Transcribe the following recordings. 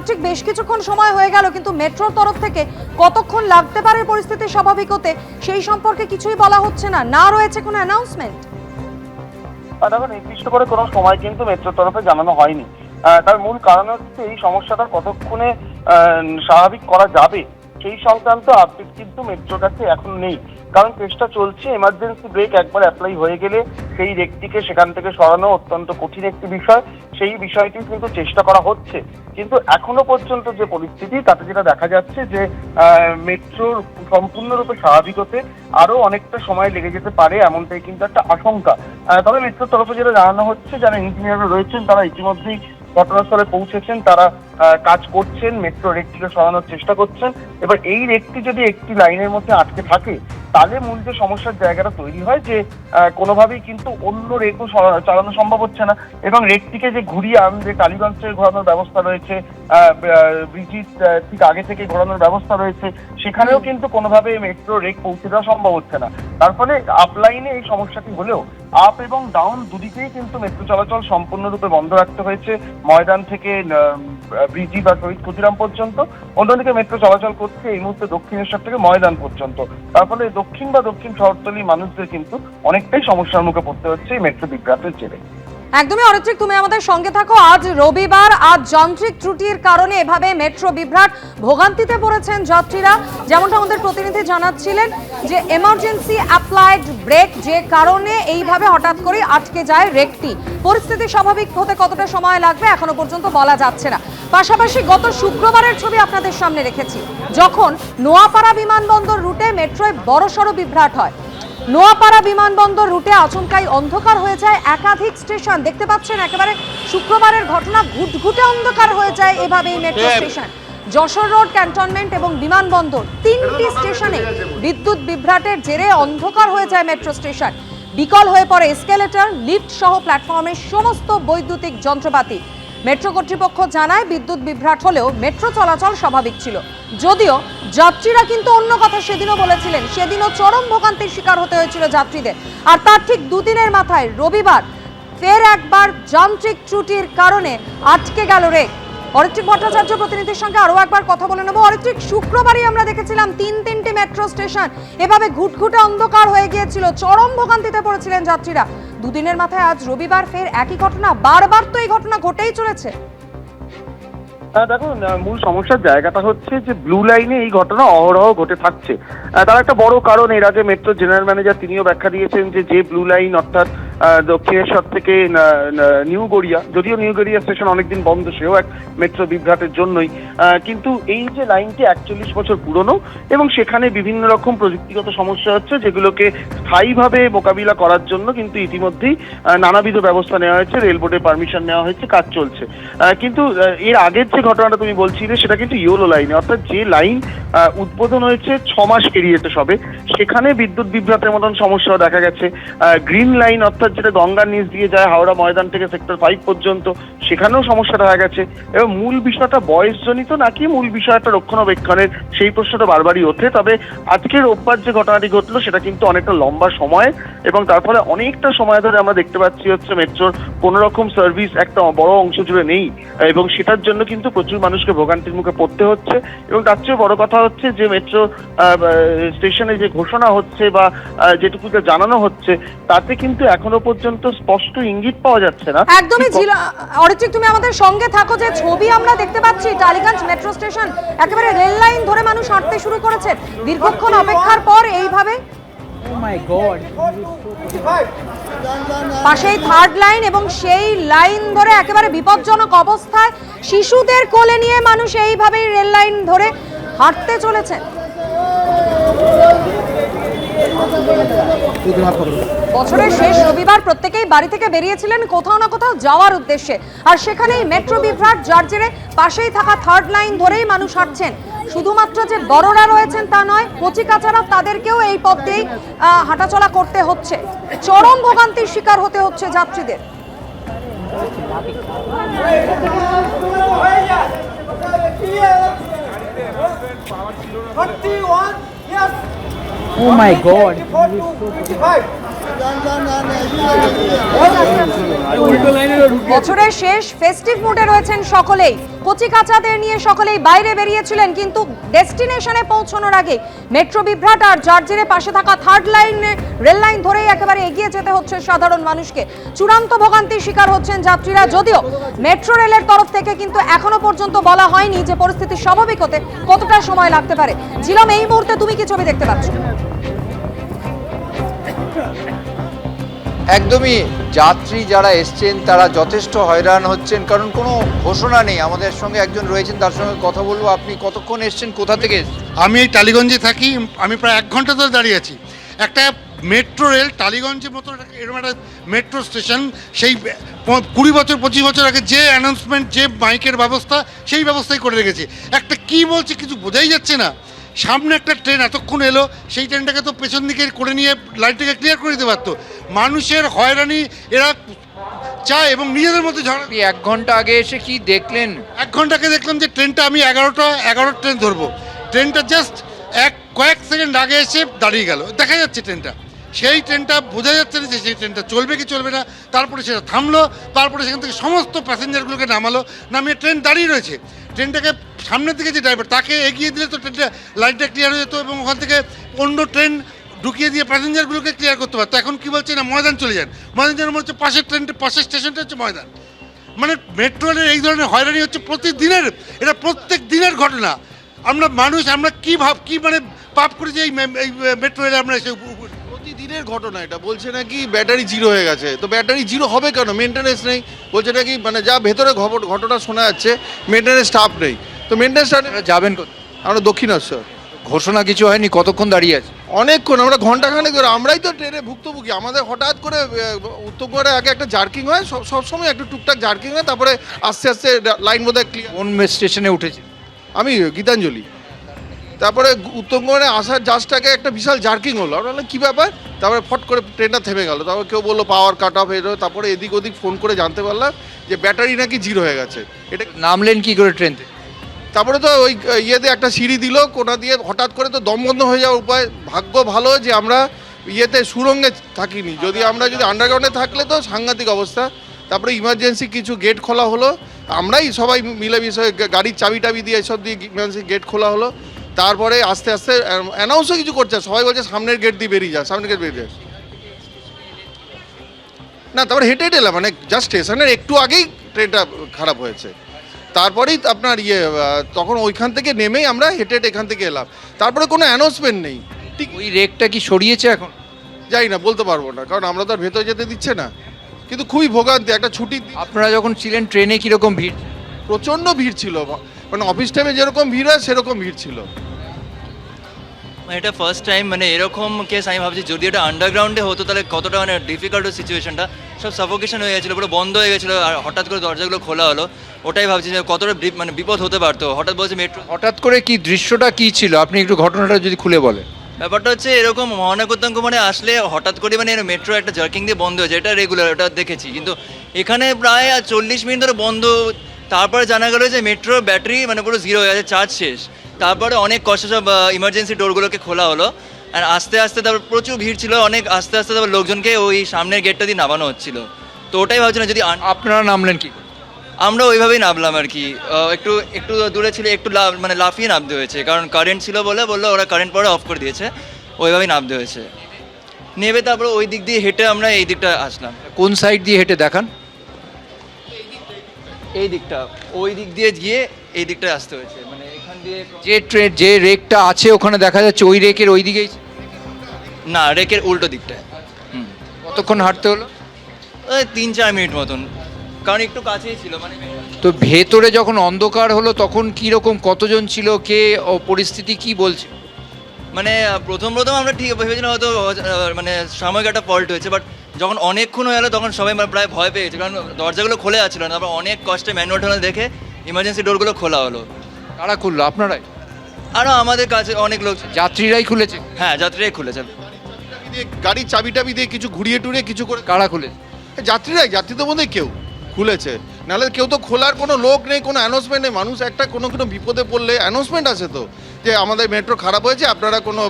ঠিক বেশ কিছুক্ষণ সময় হয়ে গেল, কিন্তু মেট্রোর তরফ থেকে কতক্ষণ লাগতে পারে পরিস্থিতি স্বাভাবিক হতে সেই সম্পর্কে কিছুই বলা হচ্ছে না, না রয়েছে কোনো অ্যানাউন্সমেন্ট। দেখো, নির্দিষ্ট করে কোনো সময় কিন্তু মেট্রোর তরফে জানানো হয়নি। তার মূল কারণ হচ্ছে এই সমস্যাটা কতক্ষণে স্বাভাবিক করা যাবে সেই সংক্রান্ত আপডেট কিন্তু মেট্রোর কাছে এখন নেই। কারণ চেষ্টা চলছে, এমার্জেন্সি ব্রেক একবার অ্যাপ্লাই হয়ে গেলে সেই ব্যক্তিকে সেখান থেকে সরানো অত্যন্ত কঠিন একটি বিষয়। সেই বিষয়টি কিন্তু চেষ্টা করা হচ্ছে, কিন্তু এখনো পর্যন্ত যে পরিস্থিতি তাতে যেটা দেখা যাচ্ছে যে মেট্রোর সম্পূর্ণরূপে স্বাভাবিক হতে আরো অনেকটা সময় লেগে যেতে পারে, এমনটাই কিন্তু একটা আশঙ্কা। তবে মেট্রোর তরফে যেটা জানানো হচ্ছে, যারা ইঞ্জিনিয়াররা রয়েছেন তারা ইতিমধ্যেই ঘটনাস্থলে পৌঁছেছেন, তারা কাজ করছেন, মেট্রো রেকটিকে সরানোর চেষ্টা করছেন। এবার এই রেকটি যদি একটি লাইনের মধ্যে আটকে থাকে তাহলে মূল যে সমস্যার জায়গাটা তৈরি হয় যে কোনোভাবেই কিন্তু অন্য রেকও চালানো সম্ভব হচ্ছে না, এবং রেকটিকে যে ঘুরিয়ে আনবে টালিগঞ্জ থেকে ঘোরানোর ব্যবস্থা রয়েছে, ব্রিজির ঠিক আগে থেকে ঘোরানোর ব্যবস্থা রয়েছে, সেখানেও কিন্তু কোনোভাবে মেট্রো রেক পৌঁছে দেওয়া সম্ভব হচ্ছে না। তার ফলে আপ লাইনে এই সমস্যাটি হলেও আপ এবং ডাউন দুদিকেই কিন্তু মেট্রো চলাচল সম্পূর্ণরূপে বন্ধ রাখতে হয়েছে, ময়দান থেকে ব্রিজি বা শহীদ ক্ষুদিরাম পর্যন্ত। অন্যদিকে মেট্রো চলাচল করছে এই মুহূর্তে দক্ষিণেশ্বর থেকে ময়দান পর্যন্ত। তার ফলে দক্ষিণ বা দক্ষিণ শহরতলির মানুষদের কিন্তু অনেকটাই সমস্যার মুখে পড়তে হচ্ছে এই মেট্রো বিভ্রাটের জেরে। একদমই অরিত্রিক, তুমি আমাদের সঙ্গে থাকো। আজ রবিবার, আজ যান্ত্রিক ত্রুটির কারণে এভাবে মেট্রো বিভ্রাট, ভোগান্তিতে পড়েছেন যাত্রীরা। যেমনটা আমাদের প্রতিনিধি জানাচ্ছিলেন যে এমার্জেন্সি অ্যাপ্লাইড ব্রেক যে কারণে এইভাবে হঠাৎ করে আটকে যায় রেকটি। পরিস্থিতি স্বাভাবিক হতে কতটা সময় লাগবে এখনো পর্যন্ত বলা যাচ্ছে না। পাশাপাশি গত শুক্রবারের ছবি আপনাদের সামনে রেখেছি, যখন নোয়াপাড়া বিমানবন্দর রুটে মেট্রোয় বড়সড় বিভ্রাট হয়। নোয়াপাড়া বিমানবন্দর রুটে আচমকাই অন্ধকার হয়ে যায় একাধিক স্টেশন। দেখতে পাচ্ছেন একেবারে শুক্রবারের ঘটনা, ঘুটঘুটে অন্ধকার হয়ে যায় এভাবে এই metro station. Jessore road, cantonment এবং বিমানবন্দর তিনটি স্টেশনে বিদ্যুৎ বিভ্রাটের জেরে অন্ধকার হয়ে যায় মেট্রো স্টেশন। বিকল হয়ে পড়ে এসকেলেটর, লিফট সহ প্ল্যাটফর্মের সমস্ত বৈদ্যুতিক যন্ত্রপাতি। মেট্রো কর্তৃপক্ষ জানায় বিদ্যুৎ বিভ্রাট হলেও মেট্রো চলাচল স্বাভাবিক ছিল। যদিও যাত্রীরা কিন্তু অন্য কথা সেদিনও বলেছিলেন, সেদিনও চরম ভোগান্তির শিকার হতে হয়েছিল যাত্রীদের। আর তার ঠিক দুদিনের মাথায় রবিবার ফের একবার যান্ত্রিক ত্রুটির কারণে আটকে গেল রেক। অরিত্রিক ভট্টাচার্য প্রতিনিধির সঙ্গে আরো একবার কথা বলে নেব। অরিত্রিক, শুক্রবারই আমরা দেখেছিলাম তিনটি মেট্রো স্টেশন এভাবে ঘুটঘুটে অন্ধকার হয়ে গিয়েছিল, চরম ভোগান্তিতে পড়েছিলেন যাত্রীরা। দুদিনের মাথায় আজ রবিবার ফের একই ঘটনা, বারবার তো এই ঘটনা ঘটেই চলেছে। দেখুন, মূল সমস্যার জায়গাটা হচ্ছে যে ব্লু লাইনে এই ঘটনা অহরহ ঘটে থাকছে। তার একটা বড় কারণ, এর আগে মেট্রো জেনারেল ম্যানেজার তিনিও ব্যাখ্যা দিয়েছেন যে ব্লু লাইন অর্থাৎ দক্ষিণেশ্বর থেকে নিউ গড়িয়া, যদিও নিউ গড়িয়া স্টেশন অনেকদিন বন্ধ, সেও এক মেট্রো বিভ্রাটের জন্যই। কিন্তু এই যে লাইনটি 41 বছর পুরনো এবং সেখানে বিভিন্ন রকম প্রযুক্তিগত সমস্যা হচ্ছে, যেগুলোকে স্থায়ীভাবে মোকাবিলা করার জন্য কিন্তু ইতিমধ্যেই নানাবিধ ব্যবস্থা নেওয়া হয়েছে, রেল বোর্ডের পারমিশন নেওয়া হয়েছে, কাজ চলছে। কিন্তু এর আগের যে ঘটনাটা তুমি বলছিলে সেটা কিন্তু ইয়োলো লাইনে, অর্থাৎ যে লাইন উদ্বোধন হয়েছে 6 মাস পেরিয়েছে সবে, সেখানে বিদ্যুৎ বিভ্রাটের মতন সমস্যাও দেখা গেছে। গ্রিন লাইন অর্থাৎ যেটা গঙ্গার নিচ দিয়ে যায় হাওড়া ময়দান থেকে সেক্টর 5 পর্যন্ত, সেখানেও সমস্যা দেখা গেছে। এবং মূল বিষয়টা বয়সজনিত নাকি মূল বিষয়টা রক্ষণাবেক্ষণের, সেই প্রশ্নটা বারবারই ওঠে। তবে আজকের রোববার যে ঘটনাটি ঘটলো সেটা কিন্তু অনেকটা লম্বা সময়, এবং তার ফলে অনেকটা সময় ধরে আমরা দেখতে পাচ্ছি হচ্ছে মেট্রোর কোনো রকম সার্ভিস একটা বড় অংশ জুড়ে নেই, এবং সেটার জন্য কিন্তু প্রচুর মানুষকে ভোগান্তির মুখে পড়তে হচ্ছে। এবং তার চেয়ে বড় কথা হচ্ছে যে মেট্রো স্টেশনে যে ঘোষণা হচ্ছে বা যেটুকুতে জানানো হচ্ছে তাতে কিন্তু এখনো পর্যন্ত স্পষ্ট ইঙ্গিত পাওয়া যাচ্ছে না। একদমই অরিত্রিক, তুমি আমাদের সঙ্গে থাকো। যে ছবি আমরা দেখতে পাচ্ছি, টালিগঞ্জ মেট্রো স্টেশন একেবারে রেল লাইন ধরে মানুষ হাঁটতে শুরু করেছে দীর্ঘক্ষণ অপেক্ষার পর। এইভাবে পাশেই থার্ড লাইন এবং সেই লাইন ধরে একেবারে বিপজ্জনক অবস্থায় শিশুদের কোলে নিয়ে মানুষ এইভাবেই রেল লাইন ধরে হাঁটতে চলেছেন। বছরের শেষ রবিবার প্রত্যেকেই বাড়ি থেকে বেরিয়েছিলেন কোথাও না কোথাও যাওয়ার উদ্দেশ্যে, আর সেখানেই মেট্রো বিভ্রাট, যার জেরে পাশেই থাকা থার্ড লাইন ধরেই মানুষ হাঁটছেন। শুধুমাত্র যে বড়রা রয়েছেন তা নয়, কচিকাচারা তাদেরকেও এই পথ দিয়েই হাঁটাচলা করতে হচ্ছে। চরম ভোগান্তির শিকার হতে হচ্ছে যাত্রীদের। Oh my God! বছরের শেষ ফেস্টিভ মুডে রয়েছেন সকলেই। কচি কাচাদের নিয়ে সকলেই বাইরে বেরিয়েছিলেন, কিন্তু ডেস্টিনেশনে পৌঁছানোর আগে মেট্রো বিভ্রাট আর জার্জেরে পাশে থাকা থার্ড লাইনে রেল লাইন ধরেই একেবারে এগিয়ে যেতে হচ্ছে সাধারণ মানুষকে। চূড়ান্ত ভোগান্তির শিকার হচ্ছেন যাত্রীরা, যদিও মেট্রো রেলের তরফ থেকে কিন্তু এখনো পর্যন্ত বলা হয়নি যে পরিস্থিতি স্বাভাবিক হতে কতটা সময় লাগতে পারে। জিলম, এই মুহূর্তে তুমি কি ছবি দেখতে পাচ্ছ? একদমই, যাত্রী যারা এসছেন তারা যথেষ্ট হয়রান হচ্ছেন, কারণ কোনো ঘোষণা নেই। আমাদের সঙ্গে একজন রয়েছেন, তার সঙ্গে কথা বলবো। আপনি কতক্ষণ এসছেন, কোথা থেকে এসছেন? আমি এই টালিগঞ্জে থাকি, আমি প্রায় 1 ঘন্টা ধরে দাঁড়িয়ে আছি। একটা মেট্রো রেল টালিগঞ্জের মতো এরকম একটা মেট্রো স্টেশন, সেই 20 বছর 25 বছর আগে যে অ্যানাউন্সমেন্ট, যে মাইকের ব্যবস্থা, সেই ব্যবস্থাই করে রেখেছে। একটা কি বলছে কিছু বোঝাই যাচ্ছে না। সামনে একটা ট্রেন এতক্ষণ এলো, সেই ট্রেনটাকে তো পেছন দিকে করে নিয়ে লাইটটাকে ক্লিয়ার করে দিতে পারতো। মানুষের হয়রানি এরা চায় এবং নিজেদের মধ্যে ঝগড়া। আপনি 1 ঘন্টা আগে এসে কি দেখলেন? 1 ঘন্টাকে দেখলাম যে ট্রেনটা, আমি 11 ট্রেন ধরবো, ট্রেনটা জাস্ট কয়েক সেকেন্ড আগে এসে দাঁড়িয়ে গেল। দেখা যাচ্ছে ট্রেনটা, সেই ট্রেনটা বোঝা যাচ্ছে না যে সেই ট্রেনটা চলবে কি চলবে না। তারপরে সেটা থামলো, তারপরে সেখান থেকে সমস্ত প্যাসেঞ্জারগুলোকে নামালো, নামিয়ে ট্রেন দাঁড়িয়ে রয়েছে। ট্রেনটাকে সামনের দিকে যে ড্রাইভার, তাকে এগিয়ে দিলে তো ট্রেনটা লাইনটা ক্লিয়ার হয়ে যেত এবং ওখান থেকে অন্য ট্রেন ঢুকিয়ে দিয়ে প্যাসেঞ্জারগুলোকে ক্লিয়ার করতে পারতো। এখন কি বলছে না, ময়দান চলে যান। ময়দান যেন বলছে পাশের ট্রেনটা, পাশের স্টেশনটা হচ্ছে ময়দান। মানে মেট্রো রেলের এই ধরনের হয়রানি হচ্ছে প্রতিদিনের, এটা প্রত্যেক দিনের ঘটনা। আমরা মানুষ, আমরা কি মানে পাপ করেছি এই মেট্রো রেলে আমরা এসে। প্রতিদিনের ঘটনা এটা। বলছে নাকি ব্যাটারি জিরো হয়ে গেছে, তো ব্যাটারি জিরো হবে কেন? মেনটেনেন্স নেই। বলছে নাকি মানে যা ভেতরে ঘটনা শোনা যাচ্ছে, মেনটেনেন্স স্টাফ নেই। তো মেনটেনেন্স স্টাফ আপনারা যাবেন কোথায়? আমরা দক্ষিণেশ্বর। ঘোষণা কিছু হয়নি? কতক্ষণ দাঁড়িয়ে আছে? অনেকক্ষণ, আমরা ঘন্টাখানেক ধরে। আমরাই তো ট্রেনে ভুক্তভোগী। আমাদের হঠাৎ করে উত্তরগড়ে আগে একটা জার্কিং হয়, সবসময় একটু টুকটাক জার্কিং হয়, তারপরে আস্তে আস্তে লাইন বোধহয় ক্লিয়ার। কোন স্টেশনে উঠেছে? আমি গীতাঞ্জলি। তারপরে উত্তরগড়ে আসার জাস্টটাকে একটা বিশাল জার্কিং হলো। আমরা বললাম কী ব্যাপার? তারপরে ফট করে ট্রেনটা থেমে গেল। তারপর কেউ বললো পাওয়ার কাট অফ হয়ে যাবে। তারপরে এদিক ওদিক ফোন করে জানতে পারলাম যে ব্যাটারি নাকি জিরো হয়ে গেছে। এটা নামলেন কি করে ট্রেন থেকে? তারপরে তো ওই ইয়েতে একটা সিঁড়ি দিল কোনা দিয়ে, হঠাৎ করে তো দম বন্ধ হয়ে যাওয়ার উপায়। ভাগ্য ভালো যে আমরা ইয়েতে সুরঙ্গে থাকিনি, যদি আন্ডারগ্রাউন্ডে থাকলে তো সাংঘাতিক অবস্থা। তারপরে ইমার্জেন্সি কিছু গেট খোলা হলো, আমরাই সবাই মিলে বিষয়ে গাড়ির চাবি টাবি দিয়ে এসব দিয়ে ইমার্জেন্সি গেট খোলা হলো। তারপরে আস্তে আস্তে অ্যানাউন্সও কিছু করছে, সবাই বলছে সামনের গেট দিয়ে বেরিয়ে যা, সামনের গেট বেরিয়ে যা। না, তারপরে হেঁটে হেঁটে এলাম, মানে জাস্ট স্টেশনের একটু আগেই ট্রেনটা খারাপ হয়েছে। তারপরেই আপনার তখন ওইখান থেকে নেমেই আমরা হেঁটে হেঁটে এখান থেকে এলাম। তারপরে কোনো অ্যানাউন্সমেন্ট নেই। ঠিক ওই রেকটা কি সরিয়েছে এখন? যাই না, বলতে পারবো না, কারণ আমরা তো আর ভেতরে যেতে দিচ্ছে না। কিন্তু খুবই ভোগান্তি। একটা ছুটি আপনারা যখন ছিলেন ট্রেনে কিরকম ভিড়? প্রচণ্ড ভিড় ছিল, মানে অফিস টাইমে যেরকম ভিড় হয় সেরকম ভিড় ছিল। এটা ফার্স্ট টাইম মানে এরকম কেস আমি ভাবছি যদি এটা আন্ডারগ্রাউন্ডে হতো তাহলে কতটা মানে ডিফিকাল্ট সিচুয়েশনটা। সব সাফোকেশন হয়ে গেছিলো, পুরো বন্ধ হয়ে গেছিলো, আর হঠাৎ করে দরজাগুলো খোলা হলো। ওটাই ভাবছি যে কতটা মানে বিপদ হতে পারতো। হঠাৎ বলছে মেট্রো, হঠাৎ করে কি দৃশ্যটা কি ছিল? আপনি একটু ঘটনাটা যদি খুলে বলেন। ব্যাপারটা হচ্ছে এরকম মহানগরতঙ্গ মানে আসলে হঠাৎ করে মানে মেট্রো একটা জার্কিং দিয়ে বন্ধ হয়েছে, এটা রেগুলার, ওটা দেখেছি। কিন্তু এখানে প্রায় 40 মিনিট ধরে বন্ধ। তারপরে জানা গেলো যে মেট্রোর ব্যাটারি মানে পুরো জিরো হয়ে গেছে, চার্জ শেষ। তারপরে অনেক কষ্ট সব ইমার্জেন্সি ডোরগুলোকে খোলা হলো, আর আস্তে আস্তে তারপর প্রচুর ভিড় ছিল, অনেক আস্তে আস্তে তারপর লোকজনকে ওই সামনের গেটটা দিয়ে নামানো হচ্ছিল। তো ওটাই ভাবছিলাম যদি আপনারা নামলেন কি? আমরা ওইভাবেই নামলাম আর কি। একটু একটু দূরে ছিল, একটু মানে লাফিয়ে নামতে হয়েছে, কারণ কারেন্ট ছিল বললো ওরা কারেন্ট পরে অফ করে দিয়েছে, ওইভাবেই নামতে হয়েছে। নেবে তারপরে ওই দিক দিয়ে হেঁটে আমরা এই দিকটা আসলাম। কোন সাইড দিয়ে হেঁটে দেখান? এই দিকটা, ওই দিক দিয়ে গিয়ে এই দিকটা আসতে হয়েছে, মানে এখান দিয়ে। যে ট্রেন, যে রেকটা আছে ওখানে দেখা যাচ্ছে, ওই রেকের ওই দিকেই? না, রেকের উল্টো দিকটায়। কতক্ষণ হাঁটতে হলো? ওই 3-4 মিনিট মতন, কারণ একটু কাছেই ছিল মানে। তো ভেতরে যখন অন্ধকার হলো তখন কি রকম, কতজন ছিল, কে পরিস্থিতি কি বলছে? মানে প্রথম আমরা ঠিক ভেবেছিলাম হয়তো মানে সাময়িক একটা ফল্ট হয়েছে, বাট যখন অনেকক্ষণ হয়ে গেলো তখন সবাই মানে প্রায় ভয় পেয়েছে, কারণ দরজাগুলো খোলা যাচ্ছিল না। তারপর অনেক কষ্টে ম্যানুয়াল ট্যানুয়াল দেখে ইমার্জেন্সি ডোরগুলো খোলা হলো। কারা খুললো? আপনারাই? আরও আমাদের কাছে অনেক লোক। যাত্রীরাই খুলেছে? হ্যাঁ, যাত্রীরাই খুলেছে। গাড়ির চাবি টাবি দিয়ে কিছু ঘুরিয়ে টুরিয়ে কিছু করে। কারা খুলেছে? যাত্রী তো মধ্যে কেউ খুলেছে। নাহলে কেউ তো খোলার কোনো লোক নেই, কোনো অ্যানাউন্সমেন্ট নেই। মানুষ একটা কোনো বিপদে পড়লে অ্যানাউন্সমেন্ট আছে তো, যে আমাদের মেট্রো খারাপ হয়েছে, আপনারা কোনো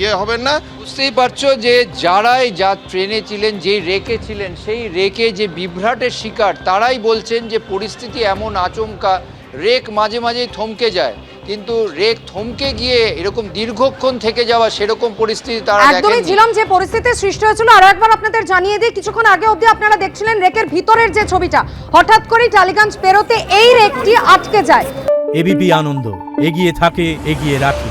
ইয়ে হবেন না। বুঝতেই পারছো যে যারাই যা ট্রেনে ছিলেন, যেই রেকে ছিলেন, সেই রেকে যে বিভ্রাটের শিকার, তারাই বলছেন যে পরিস্থিতি এমন আচমকা, রেক মাঝে মাঝেই থমকে যায়, কিন্তু রেক থমকে গিয়ে এরকম দীর্ঘক্ষণ থেকে যাওয়া সেরকম পরিস্থিতি তারা একদমই দেখেননি। ছিলাম যে পরিস্থিতির সৃষ্টি হয়েছিল। আরো একবার আপনাদের জানিয়ে দিই, কিছুক্ষণ আগে অবধি আপনারা দেখছিলেন রেকের ভিতরের যে ছবিটা, হঠাৎ করেই টালিগঞ্জ পেরোতে এই রেকটি আটকে যায়। এবিপি আনন্দ, এগিয়ে থাকে, এগিয়ে রাখে।